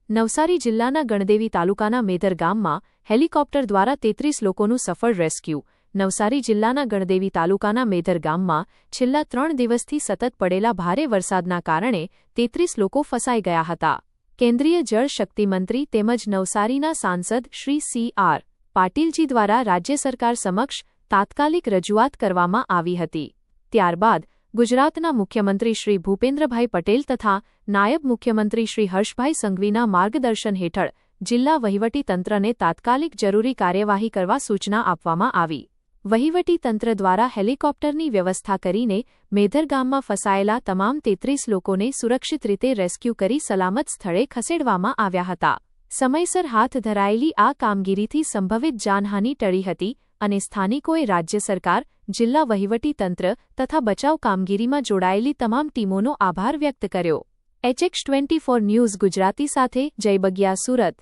નવસારી જિલ્લાના ગણદેવી તાલુકાના મેદર ગામમાં હેલિકોપ્ટર દ્વારા 33 લોકોનું સફળ રેસ્ક્યુ. નવસારી જિલ્લાના ગણદેવી તાલુકાના મેદર ગામમાં છેલ્લા 3 દિવસથી સતત પડેલા ભારે વરસાદના કારણે 33 લોકો ફસાઈ ગયા હતા. કેન્દ્રીય જળ શક્તિ મંત્રી તેમજ નવસારીના સાંસદ શ્રી સી.આર. પાટીલજી દ્વારા રાજ્ય સરકાર સમક્ષ તાત્કાલિક રજૂઆત કરવામાં આવી હતી. ત્યારબાદ ગુજરાતના મુખ્યમંત્રી શ્રી ભૂપેન્દ્રભાઈ પટેલ તથા નાયબ મુખ્યમંત્રી શ્રી હર્ષભાઈ સંઘવીના માર્ગદર્શન હેઠળ જિલ્લા વહીવટીતંત્રને તાત્કાલિક જરૂરી કાર્યવાહી કરવા સૂચના આપવામાં આવી. વહીવટીતંત્ર દ્વારા હેલિકોપ્ટરની વ્યવસ્થા કરીને મેદર ગામમાં ફસાયેલા તમામ 33 લોકોને સુરક્ષિત રીતે રેસ્ક્યુ કરી સલામત સ્થળે ખસેડવામાં આવ્યા હતા. સમયસર હાથ ધરાયેલી આ કામગીરીથી સંભવિત જાનહાનિ ટળી હતી અને સ્થાનિકોએ રાજ્ય સરકાર, જિલ્લા વહીવટીતંત્ર તથા બચાવ કામગીરીમાં જોડાયેલી તમામ ટીમોનો આભાર વ્યક્ત કર્યો. HX24 ન્યૂઝ ગુજરાતી સાથે જય બગિયા, સુરત.